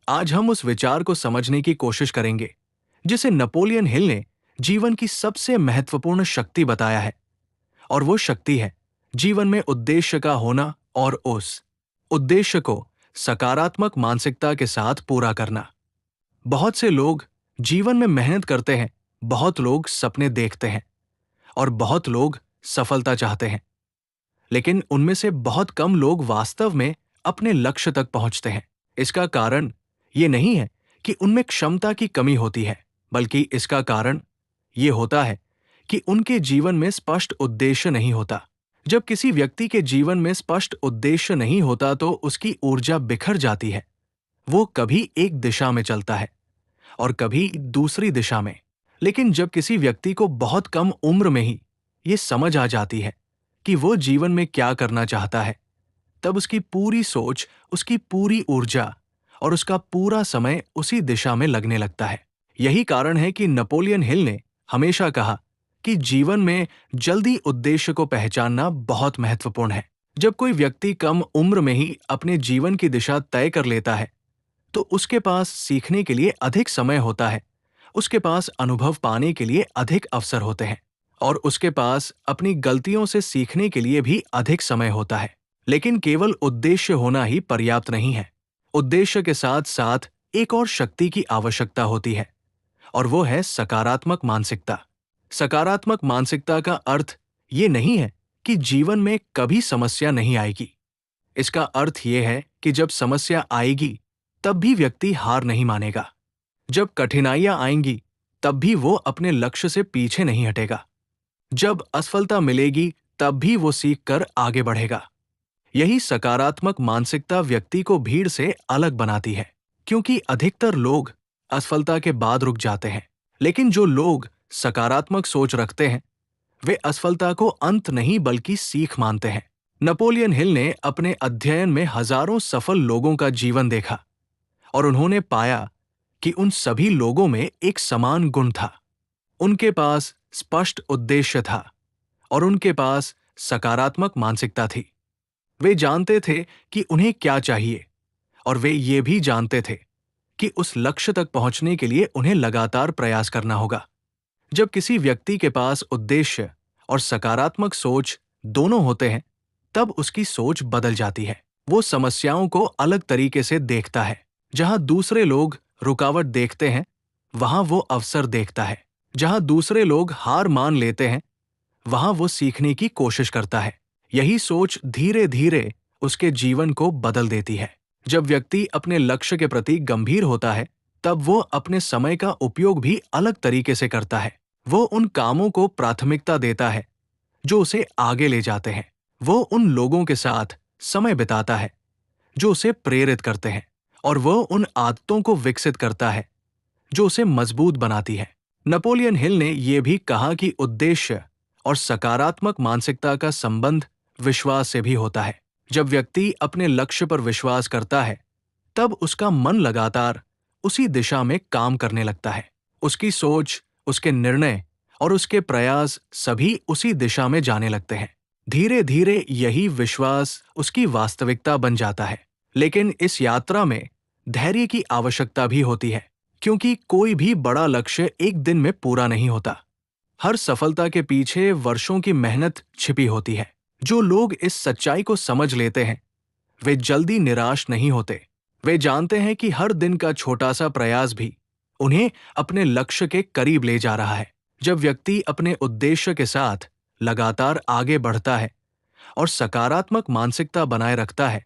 आज हम उस विचार को समझने की कोशिश करेंगे जिसे नेपोलियन हिल ने जीवन की सबसे महत्वपूर्ण शक्ति बताया है। और वो शक्ति है जीवन में उद्देश्य का होना और उस उद्देश्य को सकारात्मक मानसिकता के साथ पूरा करना। बहुत से लोग जीवन में मेहनत करते हैं, बहुत लोग सपने देखते हैं और बहुत लोग सफलता चाहते हैं, लेकिन उनमें से बहुत कम लोग वास्तव में अपने लक्ष्य तक पहुंचते हैं। इसका कारण ये नहीं है कि उनमें क्षमता की कमी होती है, बल्कि इसका कारण ये होता है कि उनके जीवन में स्पष्ट उद्देश्य नहीं होता। जब किसी व्यक्ति के जीवन में स्पष्ट उद्देश्य नहीं होता तो उसकी ऊर्जा बिखर जाती है। वो कभी एक दिशा में चलता है और कभी दूसरी दिशा में। लेकिन जब किसी व्यक्ति को बहुत कम उम्र में ही ये समझ आ जाती है कि वो जीवन में क्या करना चाहता है, तब उसकी पूरी सोच, उसकी पूरी ऊर्जा और उसका पूरा समय उसी दिशा में लगने लगता है। यही कारण है कि नेपोलियन हिल ने हमेशा कहा कि जीवन में जल्दी उद्देश्य को पहचानना बहुत महत्वपूर्ण है। जब कोई व्यक्ति कम उम्र में ही अपने जीवन की दिशा तय कर लेता है, तो उसके पास सीखने के लिए अधिक समय होता है, उसके पास अनुभव पाने के लिए अधिक अवसर होते हैं और उसके पास अपनी गलतियों से सीखने के लिए भी अधिक समय होता है। लेकिन केवल उद्देश्य होना ही पर्याप्त नहीं है। उद्देश्य के साथ साथ एक और शक्ति की आवश्यकता होती है और वो है सकारात्मक मानसिकता। सकारात्मक मानसिकता का अर्थ ये नहीं है कि जीवन में कभी समस्या नहीं आएगी। इसका अर्थ ये है कि जब समस्या आएगी तब भी व्यक्ति हार नहीं मानेगा। जब कठिनाइयां आएंगी तब भी वो अपने लक्ष्य से पीछे नहीं हटेगा। जब असफलता मिलेगी तब भी वो सीख कर आगे बढ़ेगा। यही सकारात्मक मानसिकता व्यक्ति को भीड़ से अलग बनाती है, क्योंकि अधिकतर लोग असफलता के बाद रुक जाते हैं, लेकिन जो लोग सकारात्मक सोच रखते हैं वे असफलता को अंत नहीं बल्कि सीख मानते हैं। नेपोलियन हिल ने अपने अध्ययन में हजारों सफल लोगों का जीवन देखा और उन्होंने पाया कि उन सभी लोगों में एक समान गुण था। उनके पास स्पष्ट उद्देश्य था और उनके पास सकारात्मक मानसिकता थी। वे जानते थे कि उन्हें क्या चाहिए और वे ये भी जानते थे कि उस लक्ष्य तक पहुंचने के लिए उन्हें लगातार प्रयास करना होगा। जब किसी व्यक्ति के पास उद्देश्य और सकारात्मक सोच दोनों होते हैं, तब उसकी सोच बदल जाती है। वो समस्याओं को अलग तरीके से देखता है। जहां दूसरे लोग रुकावट देखते हैं, वहां वो अवसर देखता है। जहां दूसरे लोग हार मान लेते हैं, वहां वो सीखने की कोशिश करता है। यही सोच धीरे धीरे उसके जीवन को बदल देती है। जब व्यक्ति अपने लक्ष्य के प्रति गंभीर होता है, तब वो अपने समय का उपयोग भी अलग तरीके से करता है। वो उन कामों को प्राथमिकता देता है जो उसे आगे ले जाते हैं। वो उन लोगों के साथ समय बिताता है जो उसे प्रेरित करते हैं और वो उन आदतों को विकसित करता है जो उसे मजबूत बनाती है। नेपोलियन हिल ने यह भी कहा कि उद्देश्य और सकारात्मक मानसिकता का संबंध विश्वास से भी होता है। जब व्यक्ति अपने लक्ष्य पर विश्वास करता है, तब उसका मन लगातार उसी दिशा में काम करने लगता है। उसकी सोच, उसके निर्णय और उसके प्रयास सभी उसी दिशा में जाने लगते हैं। धीरे धीरे यही विश्वास उसकी वास्तविकता बन जाता है। लेकिन इस यात्रा में धैर्य की आवश्यकता भी होती है, क्योंकि कोई भी बड़ा लक्ष्य एक दिन में पूरा नहीं होता। हर सफलता के पीछे वर्षों की मेहनत छिपी होती है। जो लोग इस सच्चाई को समझ लेते हैं, वे जल्दी निराश नहीं होते। वे जानते हैं कि हर दिन का छोटा सा प्रयास भी उन्हें अपने लक्ष्य के करीब ले जा रहा है। जब व्यक्ति अपने उद्देश्य के साथ लगातार आगे बढ़ता है और सकारात्मक मानसिकता बनाए रखता है,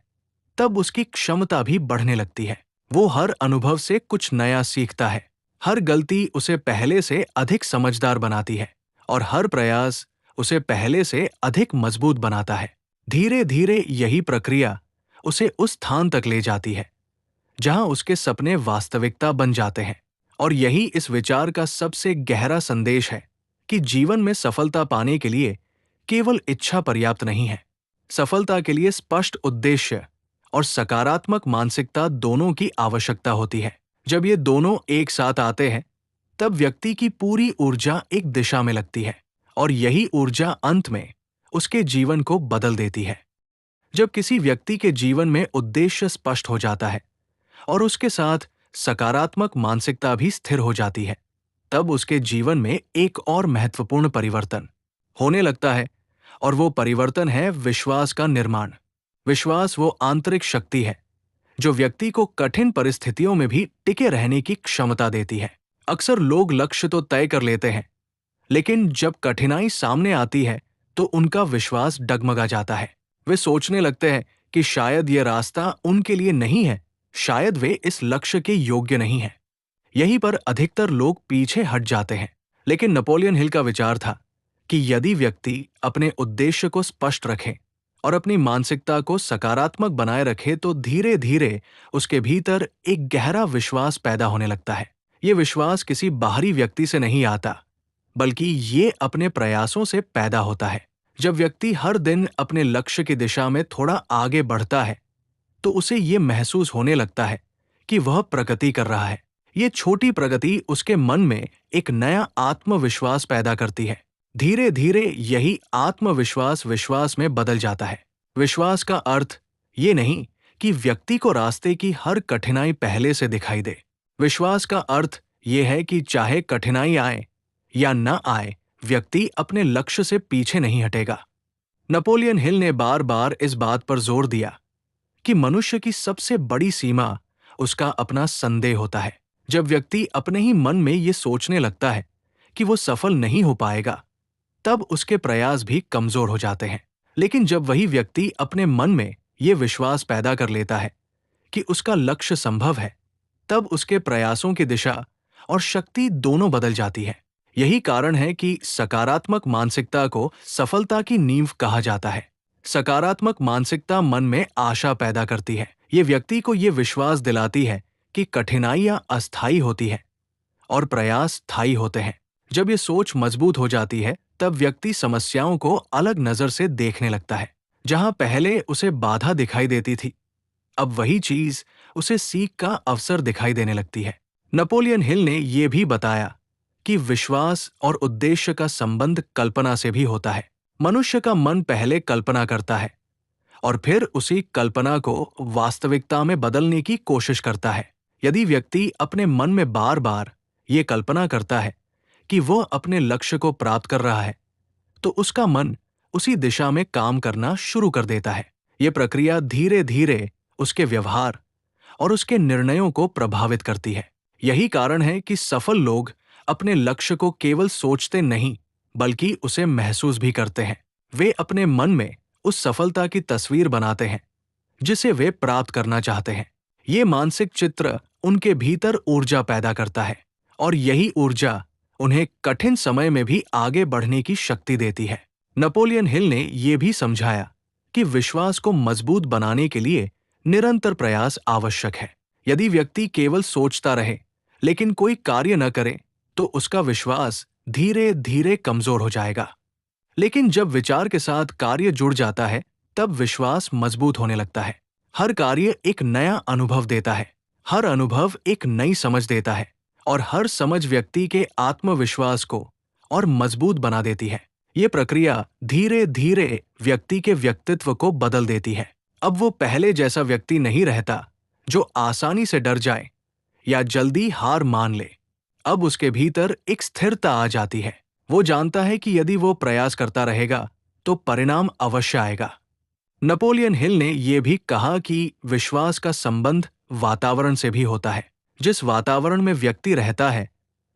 तब उसकी क्षमता भी बढ़ने लगती है। वो हर अनुभव से कुछ नया सीखता है। हर गलती उसे पहले से अधिक समझदार बनाती है और हर प्रयास उसे पहले से अधिक मजबूत बनाता है। धीरे धीरे यही प्रक्रिया उसे उस स्थान तक ले जाती है जहां उसके सपने वास्तविकता बन जाते हैं। और यही इस विचार का सबसे गहरा संदेश है कि जीवन में सफलता पाने के लिए केवल इच्छा पर्याप्त नहीं है। सफलता के लिए स्पष्ट उद्देश्य और सकारात्मक मानसिकता दोनों की आवश्यकता होती है। जब ये दोनों एक साथ आते हैं, तब व्यक्ति की पूरी ऊर्जा एक दिशा में लगती है और यही ऊर्जा अंत में उसके जीवन को बदल देती है। जब किसी व्यक्ति के जीवन में उद्देश्य स्पष्ट हो जाता है और उसके साथ सकारात्मक मानसिकता भी स्थिर हो जाती है, तब उसके जीवन में एक और महत्वपूर्ण परिवर्तन होने लगता है, और वो परिवर्तन है विश्वास का निर्माण। विश्वास वो आंतरिक शक्ति है जो व्यक्ति को कठिन परिस्थितियों में भी टिके रहने की क्षमता देती है। अक्सर लोग लक्ष्य तो तय कर लेते हैं, लेकिन जब कठिनाई सामने आती है तो उनका विश्वास डगमगा जाता है। वे सोचने लगते हैं कि शायद ये रास्ता उनके लिए नहीं है, शायद वे इस लक्ष्य के योग्य नहीं हैं। यहीं पर अधिकतर लोग पीछे हट जाते हैं। लेकिन नेपोलियन हिल का विचार था कि यदि व्यक्ति अपने उद्देश्य को स्पष्ट रखे और अपनी मानसिकता को सकारात्मक बनाए रखे तो धीरे धीरे उसके भीतर एक गहरा विश्वास पैदा होने लगता है। ये विश्वास किसी बाहरी व्यक्ति से नहीं आता, बल्कि ये अपने प्रयासों से पैदा होता है। जब व्यक्ति हर दिन अपने लक्ष्य की दिशा में थोड़ा आगे बढ़ता है तो उसे ये महसूस होने लगता है कि वह प्रगति कर रहा है। ये छोटी प्रगति उसके मन में एक नया आत्मविश्वास पैदा करती है। धीरे धीरे यही आत्मविश्वास विश्वास में बदल जाता है। विश्वास का अर्थ ये नहीं कि व्यक्ति को रास्ते की हर कठिनाई पहले से दिखाई दे। विश्वास का अर्थ ये है कि चाहे कठिनाई आए या न आए, व्यक्ति अपने लक्ष्य से पीछे नहीं हटेगा। नेपोलियन हिल ने बार बार इस बात पर जोर दिया कि मनुष्य की सबसे बड़ी सीमा उसका अपना संदेह होता है। जब व्यक्ति अपने ही मन में ये सोचने लगता है कि वो सफल नहीं हो पाएगा, तब उसके प्रयास भी कमजोर हो जाते हैं। लेकिन जब वही व्यक्ति अपने मन में ये विश्वास पैदा कर लेता है कि उसका लक्ष्य संभव है, तब उसके प्रयासों की दिशा और शक्ति दोनों बदल जाती है। यही कारण है कि सकारात्मक मानसिकता को सफलता की नींव कहा जाता है। सकारात्मक मानसिकता मन में आशा पैदा करती है। ये व्यक्ति को ये विश्वास दिलाती है कि कठिनाइयां अस्थायी होती है और प्रयास स्थायी होते हैं। जब ये सोच मजबूत हो जाती है, तब व्यक्ति समस्याओं को अलग नजर से देखने लगता है। जहां पहले उसे बाधा दिखाई देती थी, अब वही चीज उसे सीख का अवसर दिखाई देने लगती है। नेपोलियन हिल ने यह भी बताया कि विश्वास और उद्देश्य का संबंध कल्पना से भी होता है। मनुष्य का मन पहले कल्पना करता है और फिर उसी कल्पना को वास्तविकता में बदलने की कोशिश करता है। यदि व्यक्ति अपने मन में बार बार ये कल्पना करता है कि वह अपने लक्ष्य को प्राप्त कर रहा है, तो उसका मन उसी दिशा में काम करना शुरू कर देता है। ये प्रक्रिया धीरे धीरे उसके व्यवहार और उसके निर्णयों को प्रभावित करती है। यही कारण है कि सफल लोग अपने लक्ष्य को केवल सोचते नहीं, बल्कि उसे महसूस भी करते हैं। वे अपने मन में उस सफलता की तस्वीर बनाते हैं जिसे वे प्राप्त करना चाहते हैं। ये मानसिक चित्र उनके भीतर ऊर्जा पैदा करता है और यही ऊर्जा उन्हें कठिन समय में भी आगे बढ़ने की शक्ति देती है। नेपोलियन हिल ने यह भी समझाया कि विश्वास को मजबूत बनाने के लिए निरंतर प्रयास आवश्यक है। यदि व्यक्ति केवल सोचता रहे लेकिन कोई कार्य न करे, तो उसका विश्वास धीरे धीरे कमजोर हो जाएगा। लेकिन जब विचार के साथ कार्य जुड़ जाता है, तब विश्वास मजबूत होने लगता है। हर कार्य एक नया अनुभव देता है, हर अनुभव एक नई समझ देता है और हर समझ व्यक्ति के आत्मविश्वास को और मजबूत बना देती है। ये प्रक्रिया धीरे धीरे व्यक्ति के व्यक्तित्व को बदल देती है। अब वो पहले जैसा व्यक्ति नहीं रहता जो आसानी से डर जाए या जल्दी हार मान ले। अब उसके भीतर एक स्थिरता आ जाती है। वो जानता है कि यदि वो प्रयास करता रहेगा तो परिणाम अवश्य आएगा। नेपोलियन हिल ने यह भी कहा कि विश्वास का संबंध वातावरण से भी होता है। जिस वातावरण में व्यक्ति रहता है,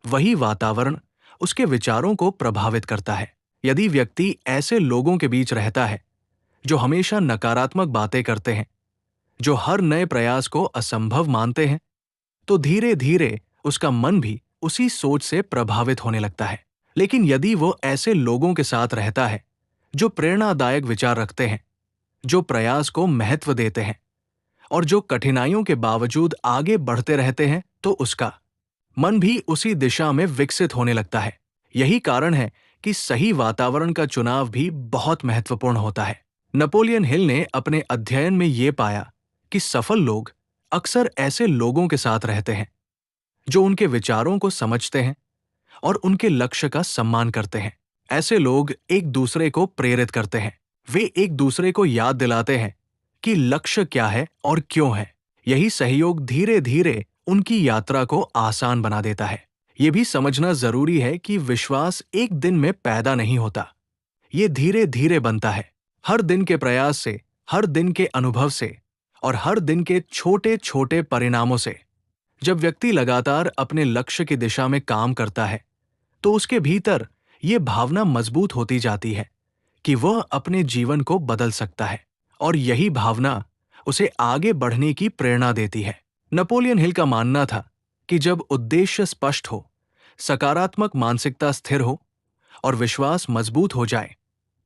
वही वातावरण उसके विचारों को प्रभावित करता है। यदि व्यक्ति ऐसे लोगों के बीच रहता है जो हमेशा नकारात्मक बातें करते हैं, जो हर नए प्रयास को असंभव मानते हैं, तो धीरे धीरे उसका मन भी उसी सोच से प्रभावित होने लगता है। लेकिन यदि वो ऐसे लोगों के साथ रहता है जो प्रेरणादायक विचार रखते हैं, जो प्रयास को महत्व देते हैं और जो कठिनाइयों के बावजूद आगे बढ़ते रहते हैं, तो उसका मन भी उसी दिशा में विकसित होने लगता है। यही कारण है कि सही वातावरण का चुनाव भी बहुत महत्वपूर्ण होता है। नेपोलियन हिल ने अपने अध्ययन में ये पाया कि सफल लोग अक्सर ऐसे लोगों के साथ रहते हैं जो उनके विचारों को समझते हैं और उनके लक्ष्य का सम्मान करते हैं। ऐसे लोग एक दूसरे को प्रेरित करते हैं। वे एक दूसरे को याद दिलाते हैं कि लक्ष्य क्या है और क्यों है। यही सहयोग धीरे धीरे उनकी यात्रा को आसान बना देता है। ये भी समझना जरूरी है कि विश्वास एक दिन में पैदा नहीं होता। ये धीरे धीरे बनता है, हर दिन के प्रयास से, हर दिन के अनुभव से और हर दिन के छोटे छोटे परिणामों से। जब व्यक्ति लगातार अपने लक्ष्य की दिशा में काम करता है, तो उसके भीतर ये भावना मजबूत होती जाती है कि वह अपने जीवन को बदल सकता है, और यही भावना उसे आगे बढ़ने की प्रेरणा देती है। नेपोलियन हिल का मानना था कि जब उद्देश्य स्पष्ट हो, सकारात्मक मानसिकता स्थिर हो और विश्वास मजबूत हो जाए,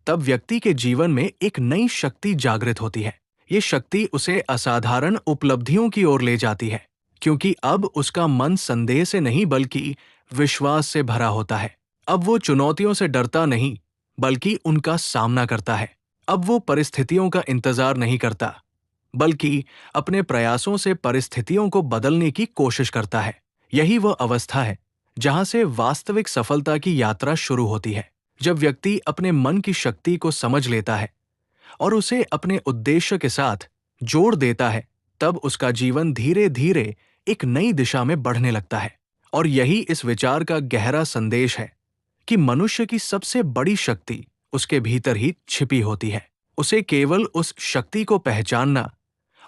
तब व्यक्ति के जीवन में एक नई शक्ति जागृत होती है। ये शक्ति उसे असाधारण उपलब्धियों की ओर ले जाती है, क्योंकि अब उसका मन संदेह से नहीं बल्कि विश्वास से भरा होता है। अब वो चुनौतियों से डरता नहीं, बल्कि उनका सामना करता है। अब वो परिस्थितियों का इंतजार नहीं करता, बल्कि अपने प्रयासों से परिस्थितियों को बदलने की कोशिश करता है। यही वह अवस्था है जहां से वास्तविक सफलता की यात्रा शुरू होती है। जब व्यक्ति अपने मन की शक्ति को समझ लेता है और उसे अपने उद्देश्य के साथ जोड़ देता है, तब उसका जीवन धीरे धीरे एक नई दिशा में बढ़ने लगता है। और यही इस विचार का गहरा संदेश है कि मनुष्य की सबसे बड़ी शक्ति उसके भीतर ही छिपी होती है। उसे केवल उस शक्ति को पहचानना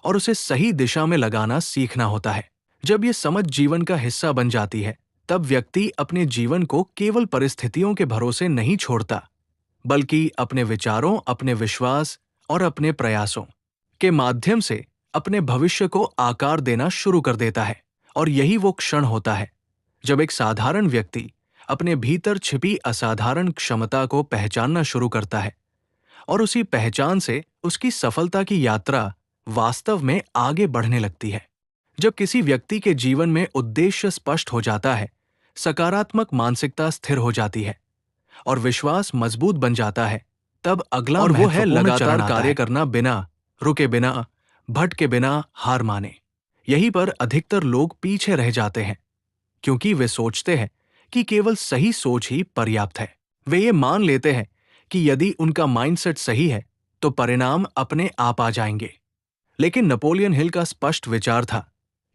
और उसे सही दिशा में लगाना सीखना होता है। जब ये समझ जीवन का हिस्सा बन जाती है, तब व्यक्ति अपने जीवन को केवल परिस्थितियों के भरोसे नहीं छोड़ता, बल्कि अपने विचारों, अपने विश्वास और अपने प्रयासों के माध्यम से अपने भविष्य को आकार देना शुरू कर देता है। और यही वो क्षण होता है जब एक साधारण व्यक्ति अपने भीतर छिपी असाधारण क्षमता को पहचानना शुरू करता है, और उसी पहचान से उसकी सफलता की यात्रा वास्तव में आगे बढ़ने लगती है। जब किसी व्यक्ति के जीवन में उद्देश्य स्पष्ट हो जाता है, सकारात्मक मानसिकता स्थिर हो जाती है और विश्वास मजबूत बन जाता है, तब अगला और वो है लगातार कार्य करना, बिना रुके, बिना भटके, बिना हार माने। यहीं पर अधिकतर लोग पीछे रह जाते हैं, क्योंकि वे सोचते हैं कि केवल सही सोच ही पर्याप्त है। वे ये मान लेते हैं कि यदि उनका माइंडसेट सही है तो परिणाम अपने आप आ जाएंगे। लेकिन नेपोलियन हिल का स्पष्ट विचार था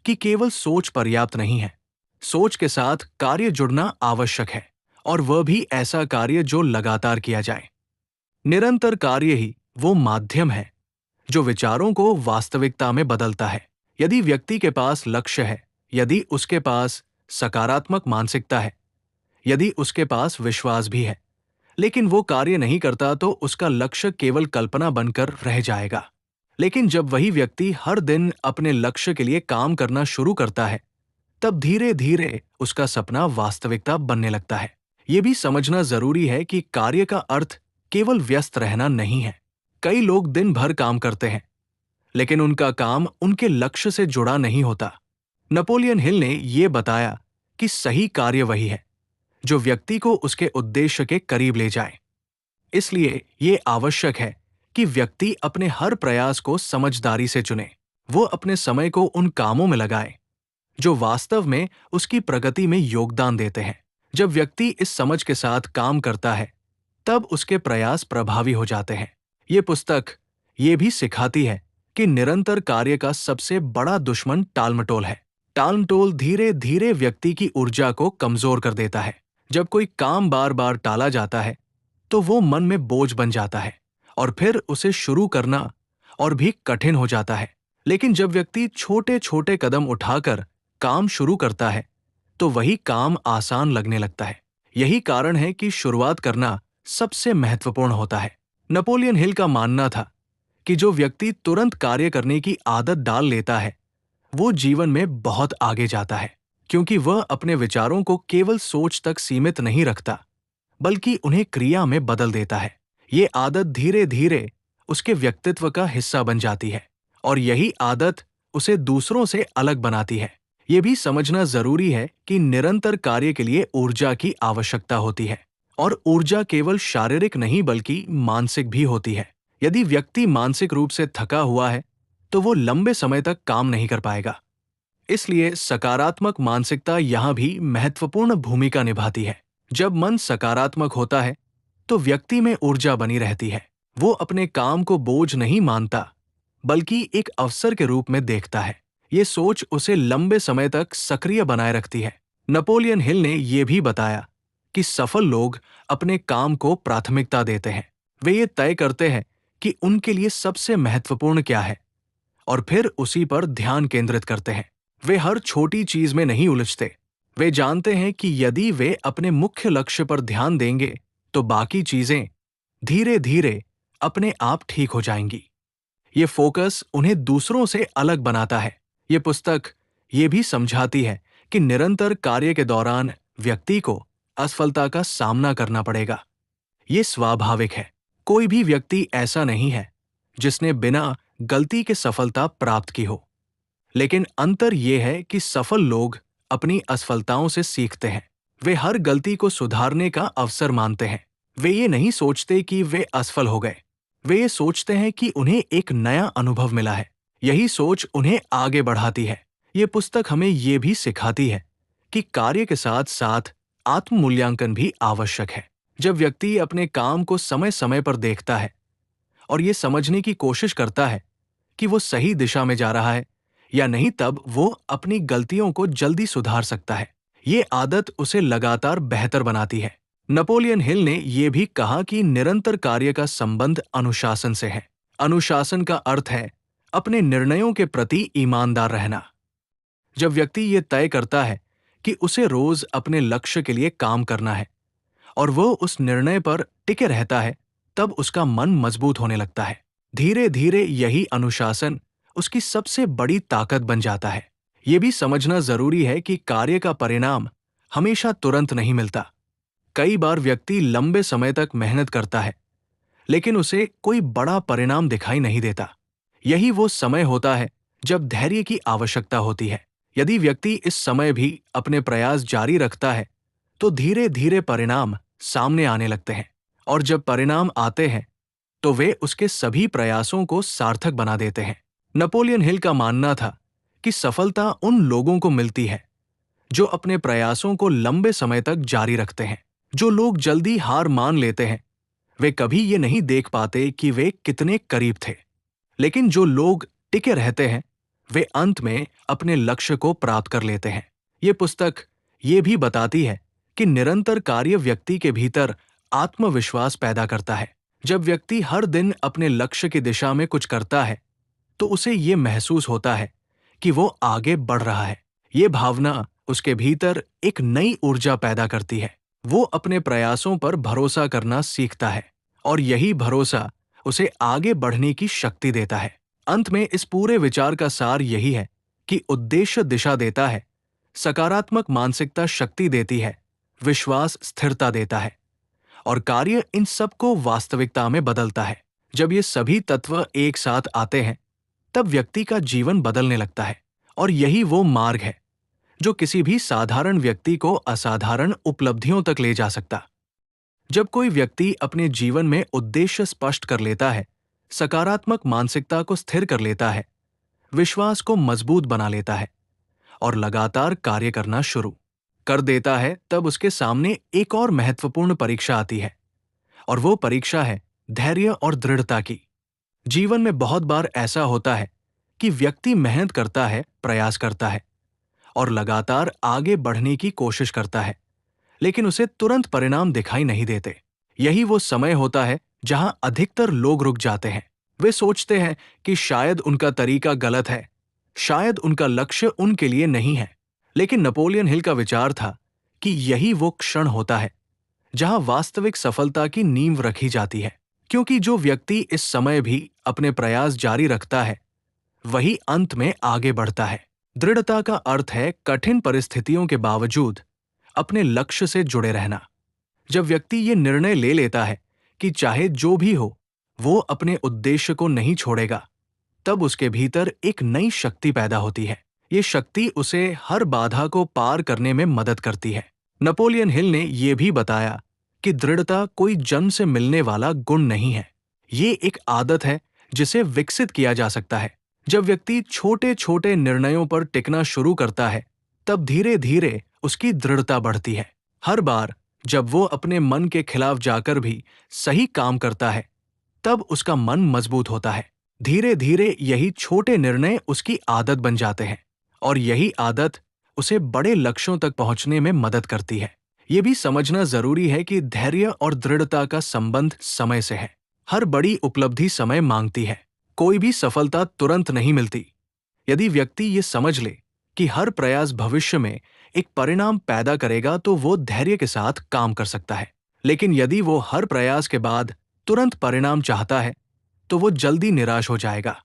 कि केवल सोच पर्याप्त नहीं है, सोच के साथ कार्य जुड़ना आवश्यक है, और वह भी ऐसा कार्य जो लगातार किया जाए। निरंतर कार्य ही वो माध्यम है जो विचारों को वास्तविकता में बदलता है। यदि व्यक्ति के पास लक्ष्य है, यदि उसके पास सकारात्मक मानसिकता है, यदि उसके पास विश्वास भी है, लेकिन वो कार्य नहीं करता, तो उसका लक्ष्य केवल कल्पना बनकर रह जाएगा। लेकिन जब वही व्यक्ति हर दिन अपने लक्ष्य के लिए काम करना शुरू करता है, तब धीरे धीरे उसका सपना वास्तविकता बनने लगता है। ये भी समझना जरूरी है कि कार्य का अर्थ केवल व्यस्त रहना नहीं है। कई लोग दिन भर काम करते हैं, लेकिन उनका काम उनके लक्ष्य से जुड़ा नहीं होता। नेपोलियन हिल ने यह बताया कि सही कार्य वही है जो व्यक्ति को उसके उद्देश्य के करीब ले जाए। इसलिए ये आवश्यक है कि व्यक्ति अपने हर प्रयास को समझदारी से चुने। वो अपने समय को उन कामों में लगाए जो वास्तव में उसकी प्रगति में योगदान देते हैं। जब व्यक्ति इस समझ के साथ काम करता है, तब उसके प्रयास प्रभावी हो जाते हैं। ये पुस्तक ये भी सिखाती है कि निरंतर कार्य का सबसे बड़ा दुश्मन टालमटोल है। टालमटोल धीरे धीरे व्यक्ति की ऊर्जा को कमजोर कर देता है। जब कोई काम बार बार टाला जाता है, तो वो मन में बोझ बन जाता है और फिर उसे शुरू करना और भी कठिन हो जाता है। लेकिन जब व्यक्ति छोटे छोटे कदम उठाकर काम शुरू करता है, तो वही काम आसान लगने लगता है। यही कारण है कि शुरुआत करना सबसे महत्वपूर्ण होता है। नेपोलियन हिल का मानना था कि जो व्यक्ति तुरंत कार्य करने की आदत डाल लेता है, वो जीवन में बहुत आगे जाता है, क्योंकि वह अपने विचारों को केवल सोच तक सीमित नहीं रखता, बल्कि उन्हें क्रिया में बदल देता है। ये आदत धीरे धीरे उसके व्यक्तित्व का हिस्सा बन जाती है, और यही आदत उसे दूसरों से अलग बनाती है। ये भी समझना जरूरी है कि निरंतर कार्य के लिए ऊर्जा की आवश्यकता होती है, और ऊर्जा केवल शारीरिक नहीं बल्कि मानसिक भी होती है। यदि व्यक्ति मानसिक रूप से थका हुआ है, तो वो लंबे समय तक काम नहीं कर पाएगा। इसलिए सकारात्मक मानसिकता यहाँ भी महत्वपूर्ण भूमिका निभाती है। जब मन सकारात्मक होता है, तो व्यक्ति में ऊर्जा बनी रहती है। वो अपने काम को बोझ नहीं मानता, बल्कि एक अवसर के रूप में देखता है। ये सोच उसे लंबे समय तक सक्रिय बनाए रखती है। नेपोलियन हिल ने यह भी बताया कि सफल लोग अपने काम को प्राथमिकता देते हैं। वे ये तय करते हैं कि उनके लिए सबसे महत्वपूर्ण क्या है और फिर उसी पर ध्यान केंद्रित करते हैं। वे हर छोटी चीज में नहीं उलझते। वे जानते हैं कि यदि वे अपने मुख्य लक्ष्य पर ध्यान देंगे तो बाकी चीजें धीरे धीरे अपने आप ठीक हो जाएंगी। ये फोकस उन्हें दूसरों से अलग बनाता है। ये पुस्तक ये भी समझाती है कि निरंतर कार्य के दौरान व्यक्ति को असफलता का सामना करना पड़ेगा। ये स्वाभाविक है। कोई भी व्यक्ति ऐसा नहीं है जिसने बिना गलती के सफलता प्राप्त की हो। लेकिन अंतर यह है कि सफल लोग अपनी असफलताओं से सीखते हैं। वे हर गलती को सुधारने का अवसर मानते हैं। वे ये नहीं सोचते कि वे असफल हो गए। वे ये सोचते हैं कि उन्हें एक नया अनुभव मिला है। यही सोच उन्हें आगे बढ़ाती है। ये पुस्तक हमें ये भी सिखाती है कि कार्य के साथ साथ आत्म मूल्यांकन भी आवश्यक है। जब व्यक्ति अपने काम को समय समय पर देखता है और ये समझने की कोशिश करता है कि वो सही दिशा में जा रहा है या नहीं, तब वो अपनी गलतियों को जल्दी सुधार सकता है। ये आदत उसे लगातार बेहतर बनाती है। नेपोलियन हिल ने यह भी कहा कि निरंतर कार्य का संबंध अनुशासन से है। अनुशासन का अर्थ है अपने निर्णयों के प्रति ईमानदार रहना। जब व्यक्ति ये तय करता है कि उसे रोज अपने लक्ष्य के लिए काम करना है और वो उस निर्णय पर टिके रहता है, तब उसका मन मजबूत होने लगता है। धीरे धीरे यही अनुशासन उसकी सबसे बड़ी ताकत बन जाता है। ये भी समझना जरूरी है कि कार्य का परिणाम हमेशा तुरंत नहीं मिलता। कई बार व्यक्ति लंबे समय तक मेहनत करता है लेकिन उसे कोई बड़ा परिणाम दिखाई नहीं देता। यही वो समय होता है जब धैर्य की आवश्यकता होती है। यदि व्यक्ति इस समय भी अपने प्रयास जारी रखता है तो धीरे धीरे परिणाम सामने आने लगते हैं, और जब परिणाम आते हैं तो वे उसके सभी प्रयासों को सार्थक बना देते हैं। नेपोलियन हिल का मानना था कि सफलता उन लोगों को मिलती है जो अपने प्रयासों को लंबे समय तक जारी रखते हैं। जो लोग जल्दी हार मान लेते हैं वे कभी ये नहीं देख पाते कि वे कितने करीब थे, लेकिन जो लोग टिके रहते हैं वे अंत में अपने लक्ष्य को प्राप्त कर लेते हैं। ये पुस्तक ये भी बताती है कि निरंतर कार्य व्यक्ति के भीतर आत्मविश्वास पैदा करता है। जब व्यक्ति हर दिन अपने लक्ष्य की दिशा में कुछ करता है तो उसे ये महसूस होता है कि वो आगे बढ़ रहा है। ये भावना उसके भीतर एक नई ऊर्जा पैदा करती है। वो अपने प्रयासों पर भरोसा करना सीखता है और यही भरोसा उसे आगे बढ़ने की शक्ति देता है। अंत में इस पूरे विचार का सार यही है कि उद्देश्य दिशा देता है, सकारात्मक मानसिकता शक्ति देती है, विश्वास स्थिरता देता है और कार्य इन सबको वास्तविकता में बदलता है। जब ये सभी तत्व एक साथ आते हैं तब व्यक्ति का जीवन बदलने लगता है, और यही वो मार्ग है जो किसी भी साधारण व्यक्ति को असाधारण उपलब्धियों तक ले जा सकता। जब कोई व्यक्ति अपने जीवन में उद्देश्य स्पष्ट कर लेता है, सकारात्मक मानसिकता को स्थिर कर लेता है, विश्वास को मजबूत बना लेता है और लगातार कार्य करना शुरू कर देता है, तब उसके सामने एक और महत्वपूर्ण परीक्षा आती है, और वो परीक्षा है धैर्य और दृढ़ता की। जीवन में बहुत बार ऐसा होता है कि व्यक्ति मेहनत करता है, प्रयास करता है और लगातार आगे बढ़ने की कोशिश करता है, लेकिन उसे तुरंत परिणाम दिखाई नहीं देते। यही वो समय होता है जहां अधिकतर लोग रुक जाते हैं। वे सोचते हैं कि शायद उनका तरीका गलत है, शायद उनका लक्ष्य उनके लिए नहीं है। लेकिन नेपोलियन हिल का विचार था कि यही वो क्षण होता है जहां वास्तविक सफलता की नींव रखी जाती है, क्योंकि जो व्यक्ति इस समय भी अपने प्रयास जारी रखता है वही अंत में आगे बढ़ता है। दृढ़ता का अर्थ है कठिन परिस्थितियों के बावजूद अपने लक्ष्य से जुड़े रहना। जब व्यक्ति ये निर्णय ले लेता है कि चाहे जो भी हो वो अपने उद्देश्य को नहीं छोड़ेगा, तब उसके भीतर एक नई शक्ति पैदा होती है। ये शक्ति उसे हर बाधा को पार करने में मदद करती है। नेपोलियन हिल ने यह भी बताया कि दृढ़ता कोई जन्म से मिलने वाला गुण नहीं है। ये एक आदत है जिसे विकसित किया जा सकता है। जब व्यक्ति छोटे छोटे निर्णयों पर टिकना शुरू करता है तब धीरे धीरे उसकी दृढ़ता बढ़ती है। हर बार जब वो अपने मन के खिलाफ जाकर भी सही काम करता है तब उसका मन मजबूत होता है। धीरे धीरे यही छोटे निर्णय उसकी आदत बन जाते हैं और यही आदत उसे बड़े लक्ष्यों तक पहुंचने में मदद करती है। ये भी समझना जरूरी है कि धैर्य और दृढ़ता का संबंध समय से है। हर बड़ी उपलब्धि समय मांगती है। कोई भी सफलता तुरंत नहीं मिलती। यदि व्यक्ति ये समझ ले कि हर प्रयास भविष्य में एक परिणाम पैदा करेगा तो वो धैर्य के साथ काम कर सकता है। लेकिन यदि वो हर प्रयास के बाद तुरंत परिणाम चाहता है तो वो जल्दी निराश हो जाएगा।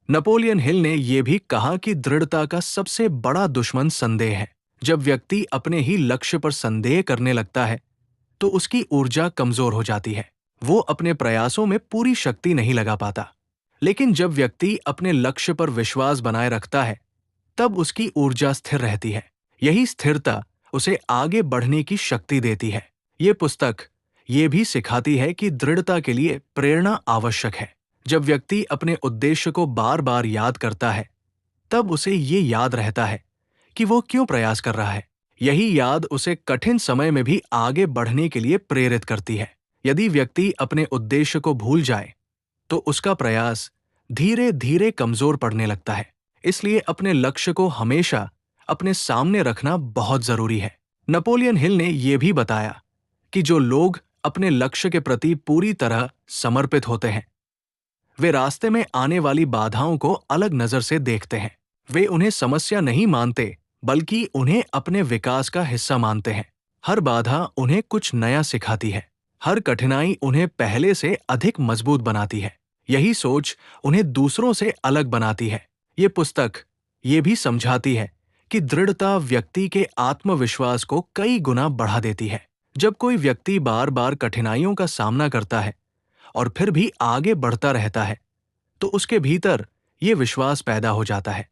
नेपोलियन हिल ने यह भी कहा कि दृढ़ता का सबसे बड़ा दुश्मन संदेह है। जब व्यक्ति अपने ही लक्ष्य पर संदेह करने लगता है तो उसकी ऊर्जा कमजोर हो जाती है। वो अपने प्रयासों में पूरी शक्ति नहीं लगा पाता। लेकिन जब व्यक्ति अपने लक्ष्य पर विश्वास बनाए रखता है तब उसकी ऊर्जा स्थिर रहती है। यही स्थिरता उसे आगे बढ़ने की शक्ति देती है। ये पुस्तक ये भी सिखाती है कि दृढ़ता के लिए प्रेरणा आवश्यक है। जब व्यक्ति अपने उद्देश्य को बार बार याद करता है तब उसे ये याद रहता है कि वो क्यों प्रयास कर रहा है। यही याद उसे कठिन समय में भी आगे बढ़ने के लिए प्रेरित करती है। यदि व्यक्ति अपने उद्देश्य को भूल जाए तो उसका प्रयास धीरे धीरे कमजोर पड़ने लगता है। इसलिए अपने लक्ष्य को हमेशा अपने सामने रखना बहुत जरूरी है। नेपोलियन हिल ने यह भी बताया कि जो लोग अपने लक्ष्य के प्रति पूरी तरह समर्पित होते हैं वे रास्ते में आने वाली बाधाओं को अलग नजर से देखते हैं। वे उन्हें समस्या नहीं मानते बल्कि उन्हें अपने विकास का हिस्सा मानते हैं। हर बाधा उन्हें कुछ नया सिखाती है। हर कठिनाई उन्हें पहले से अधिक मजबूत बनाती है। यही सोच उन्हें दूसरों से अलग बनाती है। ये पुस्तक ये भी समझाती है कि दृढ़ता व्यक्ति के आत्मविश्वास को कई गुना बढ़ा देती है। जब कोई व्यक्ति बार बार कठिनाइयों का सामना करता है और फिर भी आगे बढ़ता रहता है तो उसके भीतर ये विश्वास पैदा हो जाता है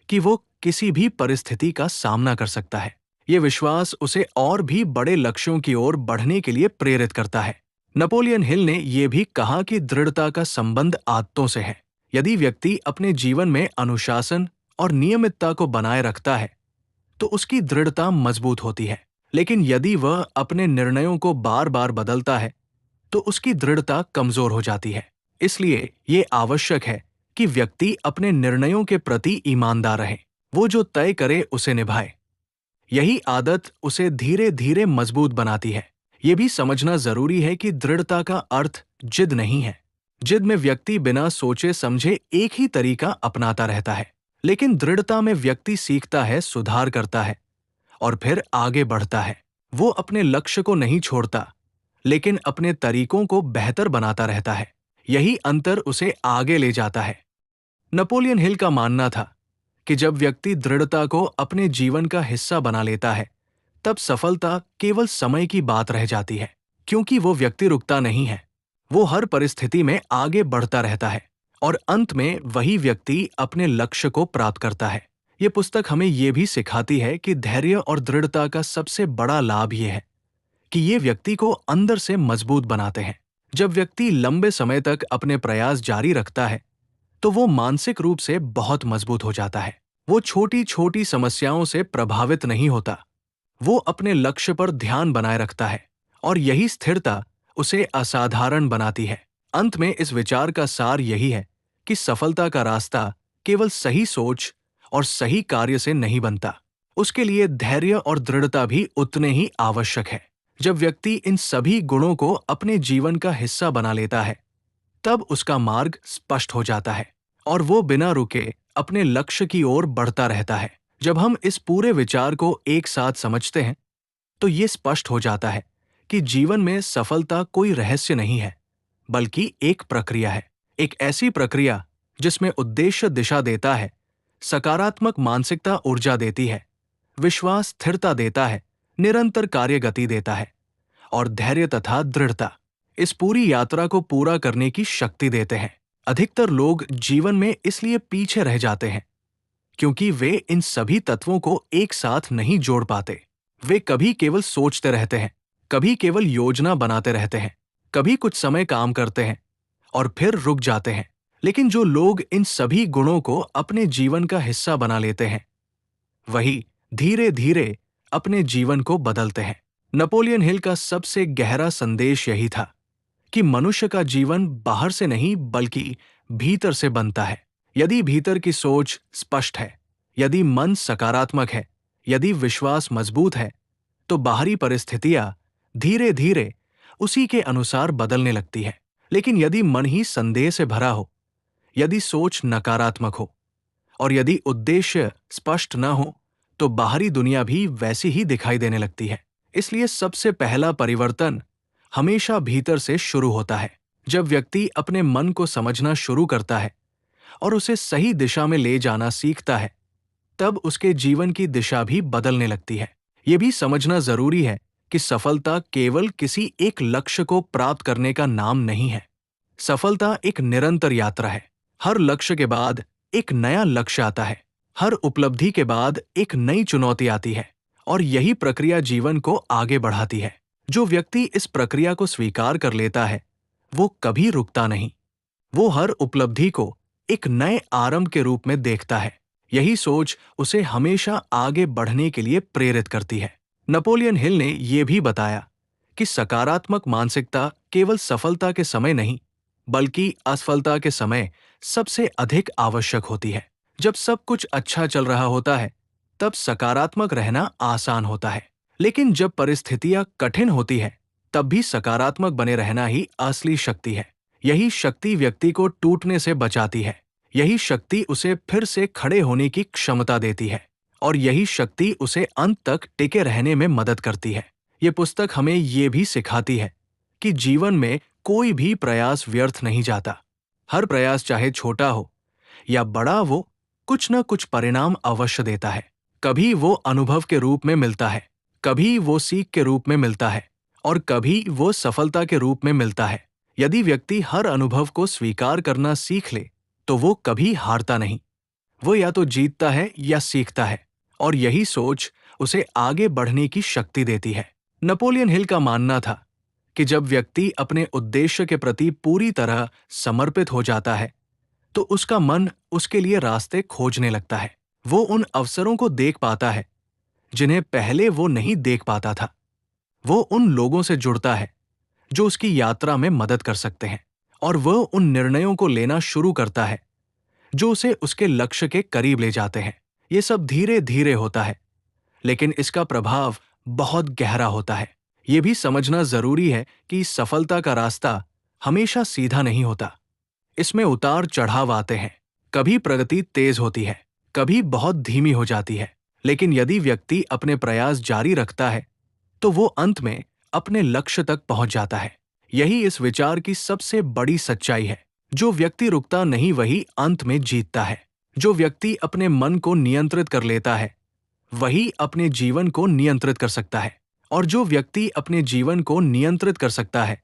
कि वो किसी भी परिस्थिति का सामना कर सकता है। ये विश्वास उसे और भी बड़े लक्ष्यों की ओर बढ़ने के लिए प्रेरित करता है। नेपोलियन हिल ने यह भी कहा कि दृढ़ता का संबंध आदतों से है। यदि व्यक्ति अपने जीवन में अनुशासन और नियमितता को बनाए रखता है तो उसकी दृढ़ता मजबूत होती है। लेकिन यदि वह अपने निर्णयों को बार बार बदलता है तो उसकी दृढ़ता कमजोर हो जाती है। इसलिए ये आवश्यक है कि व्यक्ति अपने निर्णयों के प्रति ईमानदार रहे। वो जो तय करे उसे निभाए। यही आदत उसे धीरे धीरे मजबूत बनाती है। ये भी समझना जरूरी है कि दृढ़ता का अर्थ जिद नहीं है। जिद में व्यक्ति बिना सोचे समझे एक ही तरीका अपनाता रहता है। लेकिन दृढ़ता में व्यक्ति सीखता है, सुधार करता है और फिर आगे बढ़ता है। वो अपने लक्ष्य को नहीं छोड़ता लेकिन अपने तरीकों को बेहतर बनाता रहता है। यही अंतर उसे आगे ले जाता है। नेपोलियन हिल का मानना था कि जब व्यक्ति दृढ़ता को अपने जीवन का हिस्सा बना लेता है तब सफलता केवल समय की बात रह जाती है, क्योंकि वो व्यक्ति रुकता नहीं है। वो हर परिस्थिति में आगे बढ़ता रहता है और अंत में वही व्यक्ति अपने लक्ष्य को प्राप्त करता है। ये पुस्तक हमें ये भी सिखाती है कि धैर्य और दृढ़ता का सबसे बड़ा लाभ ये है कि ये व्यक्ति को अंदर से मजबूत बनाते हैं। जब व्यक्ति लंबे समय तक अपने प्रयास जारी रखता है तो वो मानसिक रूप से बहुत मजबूत हो जाता है। वो छोटी छोटी समस्याओं से प्रभावित नहीं होता। वो अपने लक्ष्य पर ध्यान बनाए रखता है और यही स्थिरता उसे असाधारण बनाती है। अंत में इस विचार का सार यही है कि सफलता का रास्ता केवल सही सोच और सही कार्य से नहीं बनता। उसके लिए धैर्य और दृढ़ता भी उतने ही आवश्यक है। जब व्यक्ति इन सभी गुणों को अपने जीवन का हिस्सा बना लेता है तब उसका मार्ग स्पष्ट हो जाता है और वो बिना रुके अपने लक्ष्य की ओर बढ़ता रहता है। जब हम इस पूरे विचार को एक साथ समझते हैं तो ये स्पष्ट हो जाता है कि जीवन में सफलता कोई रहस्य नहीं है बल्कि एक प्रक्रिया है। एक ऐसी प्रक्रिया जिसमें उद्देश्य दिशा देता है, सकारात्मक मानसिकता ऊर्जा देती है, विश्वास स्थिरता देता है, निरंतर कार्य गति देता है और धैर्य तथा दृढ़ता इस पूरी यात्रा को पूरा करने की शक्ति देते हैं। अधिकतर लोग जीवन में इसलिए पीछे रह जाते हैं क्योंकि वे इन सभी तत्वों को एक साथ नहीं जोड़ पाते। वे कभी केवल सोचते रहते हैं, कभी केवल योजना बनाते रहते हैं, कभी कुछ समय काम करते हैं और फिर रुक जाते हैं। लेकिन जो लोग इन सभी गुणों को अपने जीवन का हिस्सा बना लेते हैं वही धीरे धीरे अपने जीवन को बदलते हैं। नेपोलियन हिल का सबसे गहरा संदेश यही था कि मनुष्य का जीवन बाहर से नहीं बल्कि भीतर से बनता है। यदि भीतर की सोच स्पष्ट है, यदि मन सकारात्मक है, यदि विश्वास मजबूत है, तो बाहरी परिस्थितियां धीरे धीरे उसी के अनुसार बदलने लगती है। लेकिन यदि मन ही संदेह से भरा हो, यदि सोच नकारात्मक हो और यदि उद्देश्य स्पष्ट न हो, तो बाहरी दुनिया भी वैसी ही दिखाई देने लगती है। इसलिए सबसे पहला परिवर्तन हमेशा भीतर से शुरू होता है। जब व्यक्ति अपने मन को समझना शुरू करता है और उसे सही दिशा में ले जाना सीखता है, तब उसके जीवन की दिशा भी बदलने लगती है। ये भी समझना जरूरी है कि सफलता केवल किसी एक लक्ष्य को प्राप्त करने का नाम नहीं है। सफलता एक निरंतर यात्रा है। हर लक्ष्य के बाद एक नया लक्ष्य आता है, हर उपलब्धि के बाद एक नई चुनौती आती है, और यही प्रक्रिया जीवन को आगे बढ़ाती है। जो व्यक्ति इस प्रक्रिया को स्वीकार कर लेता है, वो कभी रुकता नहीं। वो हर उपलब्धि को एक नए आरंभ के रूप में देखता है। यही सोच उसे हमेशा आगे बढ़ने के लिए प्रेरित करती है। नेपोलियन हिल ने यह भी बताया कि सकारात्मक मानसिकता केवल सफलता के समय नहीं, बल्कि असफलता के समय सबसे अधिक आवश्यक होती है। जब सब कुछ अच्छा चल रहा होता है, तब सकारात्मक रहना आसान होता है। लेकिन जब परिस्थितियां कठिन होती है, तब भी सकारात्मक बने रहना ही असली शक्ति है। यही शक्ति व्यक्ति को टूटने से बचाती है। यही शक्ति उसे फिर से खड़े होने की क्षमता देती है, और यही शक्ति उसे अंत तक टिके रहने में मदद करती है। ये पुस्तक हमें ये भी सिखाती है कि जीवन में कोई भी प्रयास व्यर्थ नहीं जाता। हर प्रयास चाहे छोटा हो या बड़ा, वो कुछ न कुछ परिणाम अवश्य देता है। कभी वो अनुभव के रूप में मिलता है, कभी वो सीख के रूप में मिलता है, और कभी वो सफलता के रूप में मिलता है। यदि व्यक्ति हर अनुभव को स्वीकार करना सीख ले, तो वो कभी हारता नहीं। वो या तो जीतता है या सीखता है, और यही सोच उसे आगे बढ़ने की शक्ति देती है। नेपोलियन हिल का मानना था कि जब व्यक्ति अपने उद्देश्य के प्रति पूरी तरह समर्पित हो जाता है, तो उसका मन उसके लिए रास्ते खोजने लगता है। वो उन अवसरों को देख पाता है जिन्हें पहले वो नहीं देख पाता था। वो उन लोगों से जुड़ता है जो उसकी यात्रा में मदद कर सकते हैं, और वह उन निर्णयों को लेना शुरू करता है जो उसे उसके लक्ष्य के करीब ले जाते हैं। ये सब धीरे धीरे होता है, लेकिन इसका प्रभाव बहुत गहरा होता है। ये भी समझना जरूरी है कि सफलता का रास्ता हमेशा सीधा नहीं होता। इसमें उतार चढ़ाव आते हैं। कभी प्रगति तेज होती है, कभी बहुत धीमी हो जाती है। लेकिन यदि व्यक्ति अपने प्रयास जारी रखता है, तो वो अंत में अपने लक्ष्य तक पहुंच जाता है। यही इस विचार की सबसे बड़ी सच्चाई है। जो व्यक्ति रुकता नहीं, वही अंत में जीतता है। जो व्यक्ति अपने मन को नियंत्रित कर लेता है, वही अपने जीवन को नियंत्रित कर सकता है। और जो व्यक्ति अपने जीवन को नियंत्रित कर सकता है,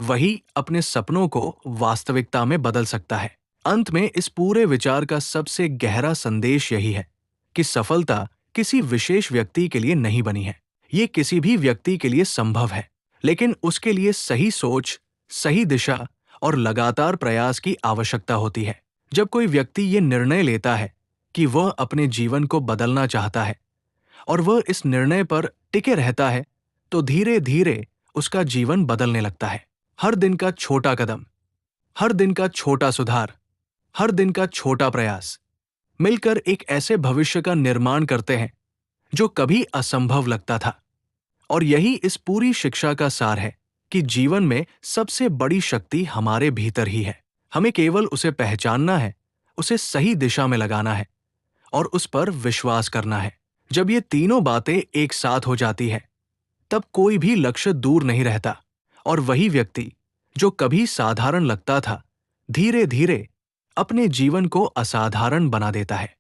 वही अपने सपनों को वास्तविकता में बदल सकता है। अंत में इस पूरे विचार का सबसे गहरा संदेश यही है कि सफलता किसी विशेष व्यक्ति के लिए नहीं बनी है। ये किसी भी व्यक्ति के लिए संभव है, लेकिन उसके लिए सही सोच, सही दिशा और लगातार प्रयास की आवश्यकता होती है। जब कोई व्यक्ति ये निर्णय लेता है कि वह अपने जीवन को बदलना चाहता है, और वह इस निर्णय पर टिके रहता है, तो धीरे धीरे उसका जीवन बदलने लगता है। हर दिन का छोटा कदम, हर दिन का छोटा सुधार, हर दिन का छोटा प्रयास मिलकर एक ऐसे भविष्य का निर्माण करते हैं जो कभी असंभव लगता था। और यही इस पूरी शिक्षा का सार है कि जीवन में सबसे बड़ी शक्ति हमारे भीतर ही है। हमें केवल उसे पहचानना है, उसे सही दिशा में लगाना है और उस पर विश्वास करना है। जब ये तीनों बातें एक साथ हो जाती है, तब कोई भी लक्ष्य दूर नहीं रहता, और वही व्यक्ति जो कभी साधारण लगता था, धीरे धीरे अपने जीवन को असाधारण बना देता है।